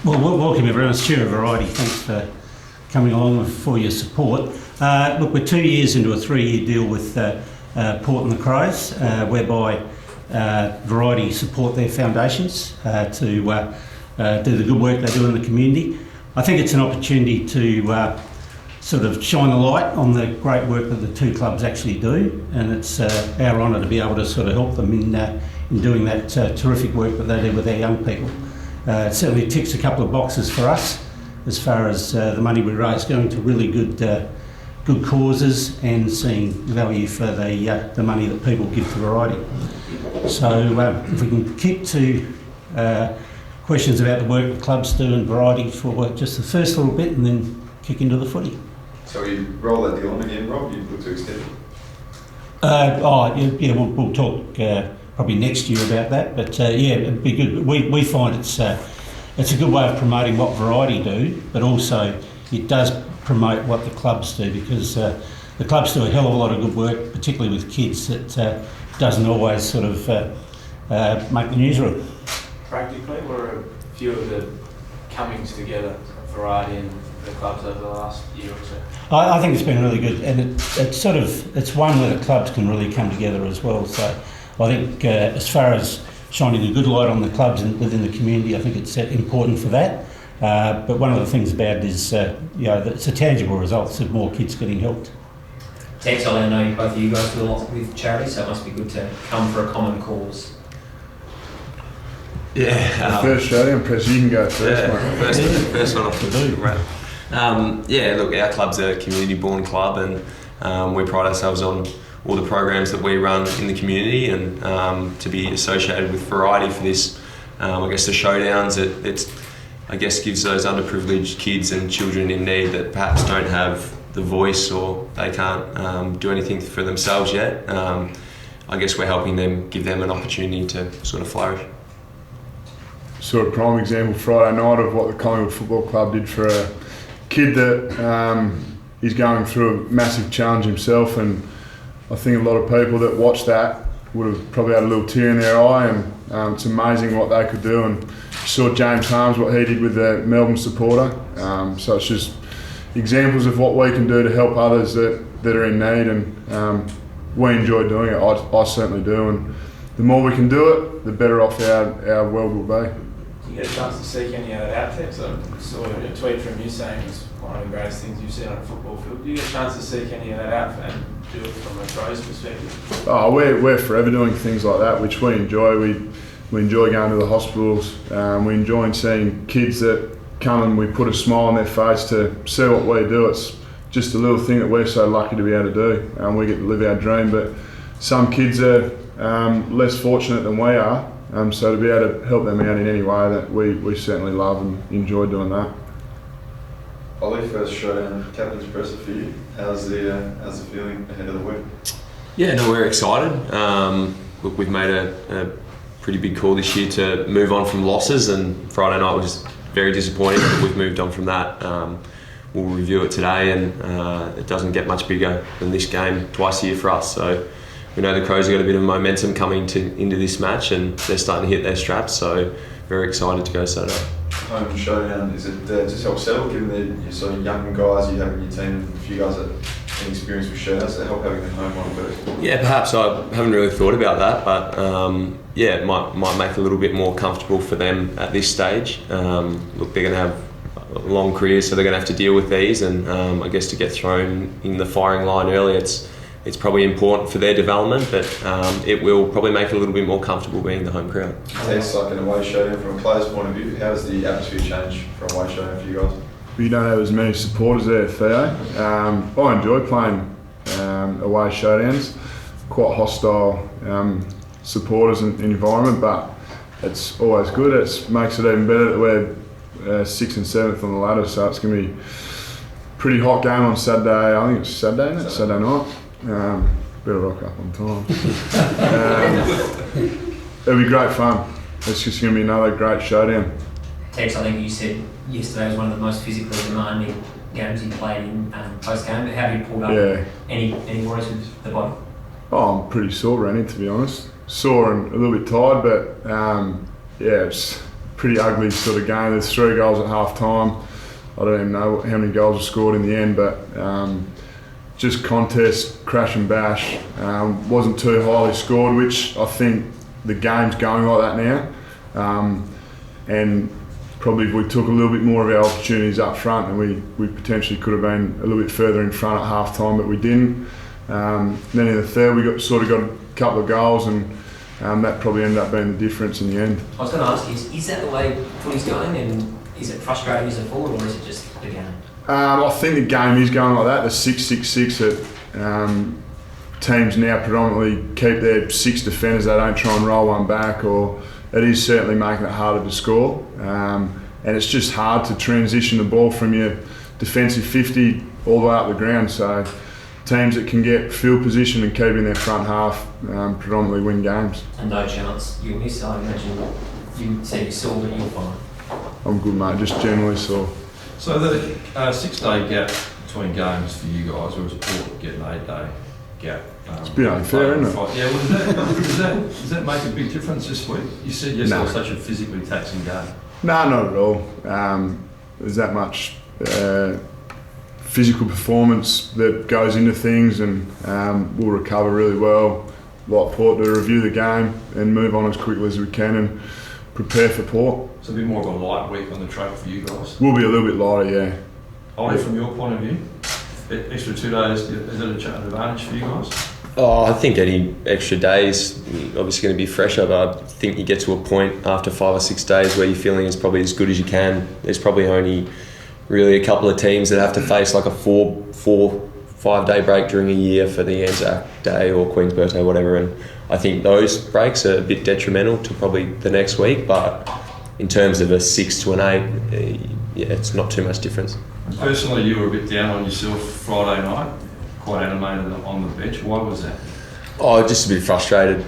Well, welcome everyone. It's Chair of Variety. Thanks for coming along and for your support. Look, we're 2 years into a 3-year deal with Port and the Crows, whereby Variety support their foundations to do the good work they do in the community. I think it's an opportunity to sort of shine a light on the great work that the two clubs actually do, and it's our honour to be able to sort of help them in doing that terrific work that they do with our young people. It certainly ticks a couple of boxes for us as far as the money we raise going to really good causes and seeing value for the money that people give to Variety. So if we can keep to questions about the work the clubs do and Variety for just the first little bit and then kick into the footy. So you roll that deal on again, Rob? You look to extend it? We'll talk probably next year about that. But it'd be good. We find it's a good way of promoting what Variety do, but also it does promote what the clubs do, because the clubs do a hell of a lot of good work, particularly with kids, that doesn't always sort of make the newsroom. Practically, what are a few of the comings together of Variety and the clubs over the last year or so? I think it's been really good, and it's one where the clubs can really come together as well. So I think as far as shining a good light on the clubs within the community, I think it's important for that. But one of the things about it is, it's a tangible result of more kids getting helped. Thanks, Ollie. I know both of you guys do a lot with charity, so it must be good to come for a common cause. Yeah. First Showdown, Press, you can go first, mate. First one off the boot. Right. Look, our club's a community-born club, and we pride ourselves on all the programs that we run in the community, and to be associated with Variety for this, I guess the Showdowns, it's I guess gives those underprivileged kids and children in need that perhaps don't have the voice or they can't do anything for themselves yet. I guess we're helping them, give them an opportunity to sort of flourish. Sort of prime example Friday night of what the Collingwood Football Club did for a kid that is going through a massive challenge himself, and I think a lot of people that watched that would have probably had a little tear in their eye, and it's amazing what they could do. And you saw James Harms, what he did with the Melbourne supporter, so it's just examples of what we can do to help others that are in need, and we enjoy doing it. I certainly do, and the more we can do it, the better off our world will be. Do you get a chance to seek any of that out there? So I saw a tweet from you saying it's one of the greatest things you've seen on a football field. Do you get a chance to seek any of that out and do it from a Crows perspective? Oh, we're forever doing things like that, which we enjoy. We enjoy going to the hospitals. We enjoy seeing kids that come and we put a smile on their face to see what we do. It's just a little thing that we're so lucky to be able to do, and we get to live our dream. But some kids are less fortunate than we are, so to be able to help them out in any way, that we certainly love and enjoy doing that. Ollie, first Showdown, captain's presser for you. How's the feeling ahead of the week? Yeah, no, we're excited. Look, we've made a pretty big call this year to move on from losses, and Friday night was very disappointing, but we've moved on from that. We'll review it today, and it doesn't get much bigger than this game twice a year for us. So we know the Crows have got a bit of momentum coming into this match, and they're starting to hit their straps, so very excited to go Saturday. Home Showdown, is it just help settle, given that you're sort of young guys you have in your team, a few guys that have experience with Showdowns, so help having the home one first? Yeah, perhaps. I haven't really thought about that, but it might make it a little bit more comfortable for them at this stage. Look, they're going to have a long career, so they're going to have to deal with these, and I guess to get thrown in the firing line early, it's probably important for their development, but it will probably make it a little bit more comfortable being the home crowd. It's like an away Showdown from a player's point of view. How does the atmosphere change from away Showdown for you guys? We don't have as many supporters there, Theo. I enjoy playing away Showdowns. Quite hostile supporters and environment, but it's always good. It makes it even better that we're 6th and 7th on the ladder, so it's going to be a pretty hot game on Saturday. I think it's Saturday, isn't it? Saturday night. Better rock up on time. It'll be great fun. It's just going to be another great Showdown. Tex, I think you said yesterday was one of the most physically demanding games you played in post-game. How have you pulled up? Yeah. Any worries with the body? Oh, I'm pretty sore, Rennie, to be honest. Sore and a little bit tired, but it's pretty ugly sort of game. There's 3 goals at half time. I don't even know how many goals were scored in the end, but just contest, crash and bash. Wasn't too highly scored, which I think the game's going like that now. And probably if we took a little bit more of our opportunities up front, and we potentially could have been a little bit further in front at half time, but we didn't. Then in the third we got a couple of goals, and that probably ended up being the difference in the end. I was going to ask you, is that the way footy's going, and is it frustrating as a forward, or is it just the game? I think the game is going like that. The 6-6-6 that teams now predominantly keep their 6 defenders. They don't try and roll one back, or it is certainly making it harder to score. And it's just hard to transition the ball from your defensive 50 all the way up the ground. So teams that can get field position and keep in their front half predominantly win games. And no chance you'll miss. I imagine you said you saw, but you'll find. I'm good, mate. Just generally sore. So the 6-day gap between games for you guys, or was Port getting an 8-day gap? It's a bit unfair, isn't it? Yeah, well, does that make a big difference this week? You said yesterday it was such a physically taxing game. No, not at all. There's that much physical performance that goes into things, and we'll recover really well. Like Port, to review the game and move on as quickly as we can and prepare for Port. It's a bit more of a light week on the track for you guys. We'll be a little bit lighter, yeah. Ollie, from your point of view, extra 2 days, is it an advantage for you guys? Oh, I think any extra days obviously going to be fresher, but I think you get to a point after 5 or 6 days where you're feeling is probably as good as you can. There's probably only really a couple of teams that have to face like a 4-5 day break during a year for the Anzac Day or Queen's Birthday, whatever, and I think those breaks are a bit detrimental to probably the next week, but in terms of a 6 to an 8, yeah, it's not too much difference. Personally, you were a bit down on yourself Friday night, quite animated on the bench. Why was that? Oh, just a bit frustrated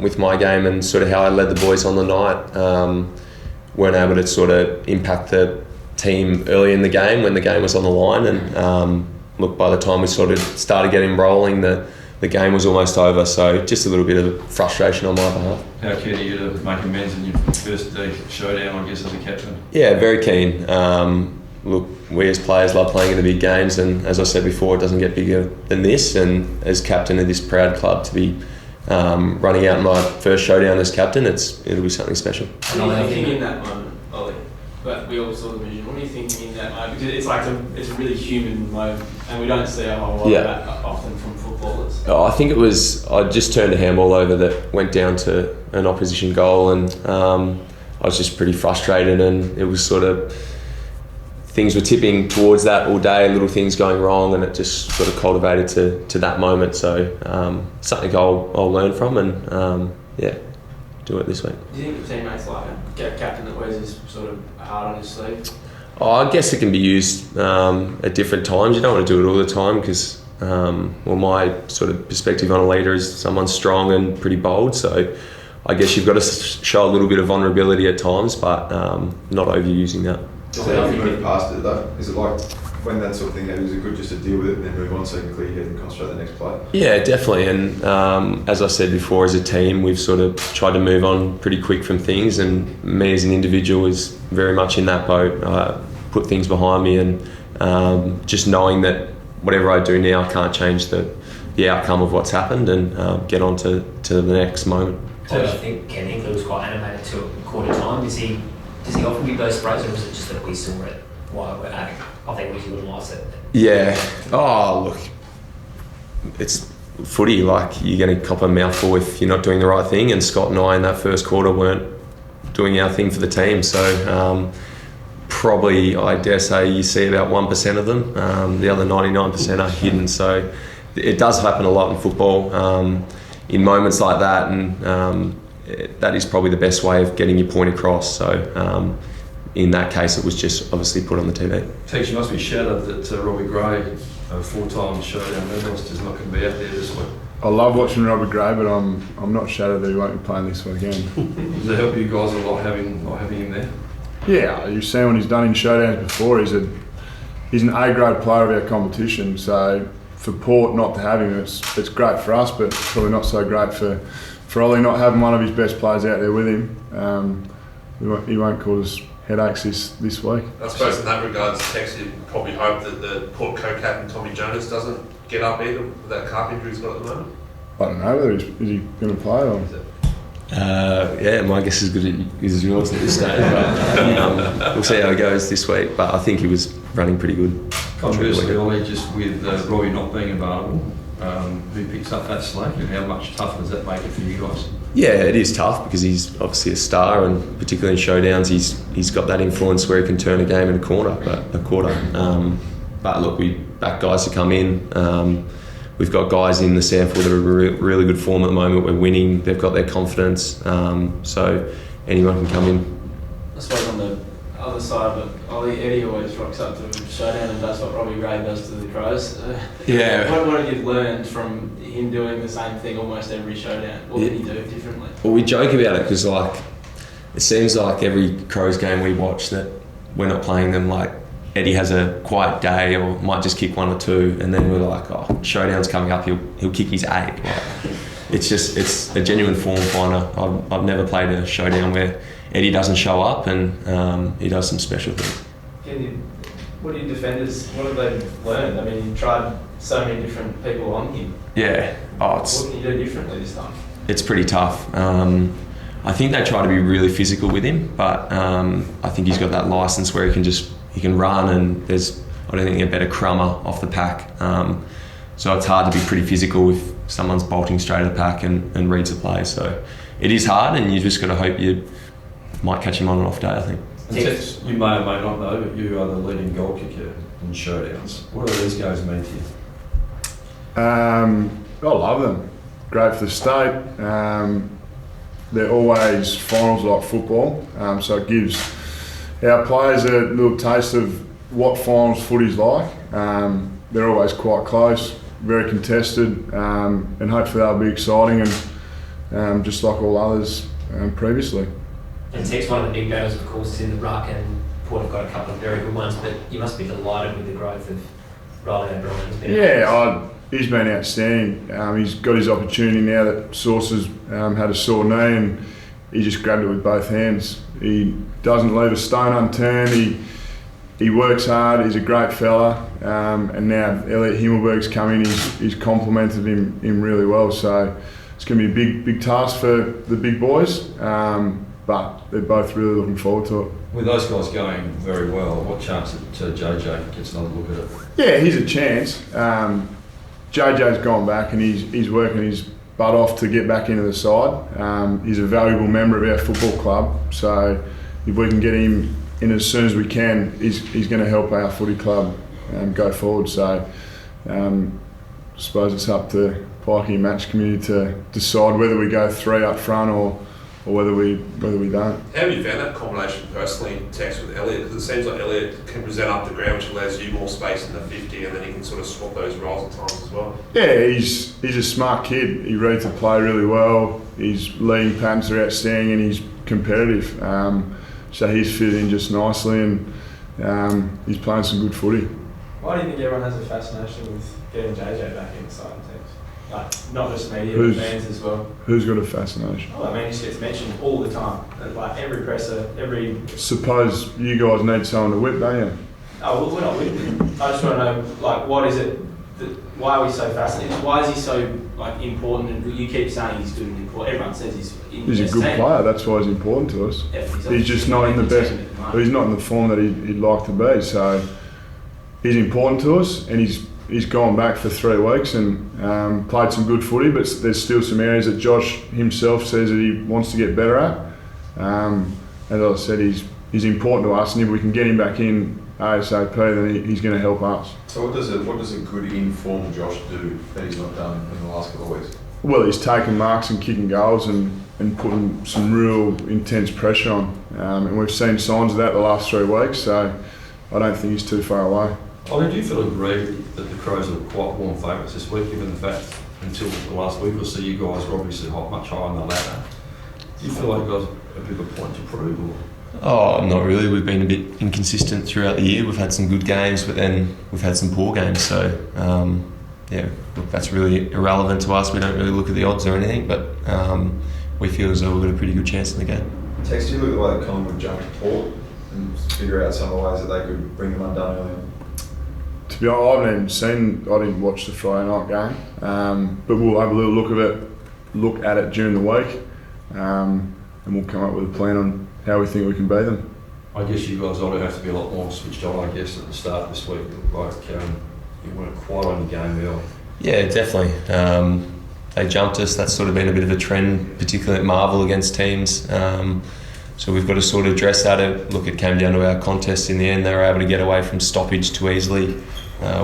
with my game and sort of how I led the boys on the night. Weren't able to sort of impact the team early in the game when the game was on the line, and look, by the time we sort of started getting rolling, the game was almost over. So just a little bit of frustration on my behalf. How keen are you to make amends in your first day showdown, I guess, as a captain? Yeah, very keen. Look, we as players love playing in the big games, and as I said before, it doesn't get bigger than this, and as captain of this proud club to be running out my first showdown as captain, it'll be something special. What are you thinking in that moment, Ollie? But we all saw the vision. What are you thinking in that moment? Because it's like it's a really human moment, and we don't see a whole lot of that often from footballers. Oh, I think it was, I just turned a handball over that went down to an opposition goal, and I was just pretty frustrated, and it was sort of, things were tipping towards that all day, little things going wrong, and it just sort of cultivated to that moment. So something I'll learn from, and do it this week. Do you think the teammates like a captain that wears his sort of heart on his sleeve? Oh, I guess it can be used at different times. You don't want to do it all the time because, my sort of perspective on a leader is someone's strong and pretty bold. So I guess you've got to show a little bit of vulnerability at times, but not overusing that. So how do you move past it though? Is it like when that sort of thing happens, is it good just to deal with it and then move on so you can clear your head and concentrate on the next play? Yeah, definitely. And as I said before, as a team, we've sort of tried to move on pretty quick from things, and me as an individual is very much in that boat. Put things behind me, and just knowing that whatever I do now can't change the outcome of what's happened, and get on to the next moment. So I think Ken Hinckley was quite animated to a quarter time. Does he often give those sprays, or is it just that we saw it while we're at it? I think we would have liked it. Yeah. Oh, look, it's footy. Like, you're going to cop a mouthful if you're not doing the right thing. And Scott and I in that first quarter weren't doing our thing for the team. So probably, I dare say, you see about 1% of them. The other 99% are hidden. So it does happen a lot in football. In moments like that, and that is probably the best way of getting your point across. So in that case, it was just obviously put on the TV. Tex, you must be shattered that Robbie Gray, a 4-time showdown medalist, is not going to be out there this week. I love watching Robbie Gray, but I'm not shattered that he won't be playing this weekend. Does it help you guys a lot having him there? Yeah, you've seen what he's done in showdowns before. He's an A-grade player of our competition, so for Port not to have him, it's great for us, but probably not so great for Ollie not having one of his best players out there with him. he won't cause us headaches this week. I suppose in that regards, Tex, you probably hope that the Port co-captain Tommy Jonas doesn't get up either with that calf injury he's got at the moment. I don't know whether is he going to play or. Yeah, my guess is as good as yours at this stage. But, we'll see how it goes this week. But I think he was running pretty good. Conversely, Ollie, just with Robbie not being available, who picks up that slack and how much tougher does that make it for you guys? Yeah, it is tough because he's obviously a star, and particularly in showdowns, he's got that influence where he can turn a game in a quarter. But look, we back guys to come in. We've got guys in the sample that are really good form at the moment. We're winning. They've got their confidence. So anyone can come in. I suppose on the other side, but Eddie always rocks up to Showdown and does what Robbie Ray does to the Crows. Yeah. What have you learned from him doing the same thing almost every Showdown? What did he do differently? Well, we joke about it because it seems like every Crows game we watch that we're not playing them, like Eddie has a quiet day or might just kick one or two, and then we're like, oh, Showdown's coming up, he'll kick his 8. It's a genuine form finder. I've never played a Showdown where Eddie doesn't show up and he does some special things. What do your defenders, what have they learned? I mean, you've tried so many different people on him. Yeah. What can you do differently this time? It's pretty tough. I think they try to be really physical with him, but I think he's got that license where he can run, and I don't think a better crummer off the pack. So it's hard to be pretty physical if someone's bolting straight at the pack and reads the play. So it is hard, and you just got to hope you might catch him on an off day, I think. Tex, you may or may not know, but you are the leading goal kicker in showdowns. What do these guys mean to you? I love them. Great for the state. They're always finals like football, so it gives our players a little taste of what finals footy's like. They're always quite close, very contested, and hopefully they'll be exciting and just like all others previously. And Tex, one of the big battles, of course, is in the ruck, and Port have got a couple of very good ones, but you must be delighted with the growth of Riley O'Brien. Yeah, he's been outstanding. He's got his opportunity now that Saucer's had a sore knee, and he just grabbed it with both hands. He doesn't leave a stone unturned. He works hard. He's a great fella, and now Elliot Himmelberg's come in. He's complimented him really well. So it's going to be a big task for the big boys, but they're both really looking forward to it. With those guys going very well, what chance that JJ gets another look at it? Yeah, he's a chance. JJ's gone back and he's working his butt off to get back into the side. He's a valuable member of our football club, so if we can get him in as soon as we can, he's going to help our footy club go forward. So I suppose it's up to Pikey Match Committee to decide whether we go 3 up front or whether we don't. How have you found that combination personally, Tex, with Elliot? Because it seems like Elliot can present up the ground, which allows you more space in the 50, and then he can sort of swap those roles at times as well. Yeah, he's a smart kid. He reads the play really well. His leading patterns are outstanding, and he's competitive. So he's fit in just nicely, and he's playing some good footy. Why do you think everyone has a fascination with getting JJ back inside teams? Like, not just media, but fans as well. Who's got a fascination? Oh, I mean, he gets mentioned all the time. Like every presser, every. Suppose you guys need someone to whip, don't you? Oh, well, we're not whipping him. I just want to know, like, what is it? Why are we so fascinated? Why is he so important? And you keep saying he's good and important. Everyone says he's. He's a good player. That's why he's important to us. Yeah, he's just not in the best. He's not in the form that he'd like to be. So he's important to us, and he's gone back for 3 weeks and played some good footy, but there's still some areas that Josh himself says that he wants to get better at. As I said, he's important to us, and if we can get him back in ASAP, then he's going to help us. So what does a good informed Josh do that he's not done in the last couple of weeks? Well, he's taking marks and kicking goals and putting some real intense pressure on, and we've seen signs of that the last 3 weeks, so I don't think he's too far away. Ollie, do you feel aggrieved that the Crows are quite warm favourites this week, given the fact until the last week or so you guys were obviously much higher on the ladder? Do you feel like you guys have a bit of a point to prove? Or? Oh, not really. We've been a bit inconsistent throughout the year. We've had some good games, but then we've had some poor games. So, yeah, look, that's really irrelevant to us. We don't really look at the odds or anything, but we feel as though we've got a pretty good chance in the game. Tex, do you look at the way that Collingwood jumped Port and figure out some of the ways that they could bring them undone early on? To be honest, I didn't watch the Friday night game, but we'll have a little look at it during the week, and we'll come up with a plan on how we think we can beat them. I guess you guys ought to have to be a lot more switched on, I guess, at the start of this week. It looked like you weren't quite on your game early. Yeah, definitely. They jumped us. That's sort of been a bit of a trend, particularly at Marvel against teams. So we've got to sort of address that. Look, it came down to our contest in the end. They were able to get away from stoppage too easily.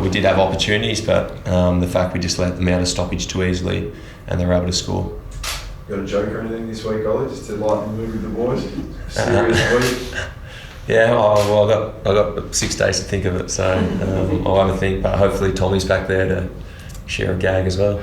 We did have opportunities, but the fact we just let them out of stoppage too easily and they were able to score. You got a joke or anything this week, Ollie, just to lighten the mood with the boys? Serious week? Yeah, well, I got 6 days to think of it, so I'll have a think. But hopefully Tommy's back there to share a gag as well.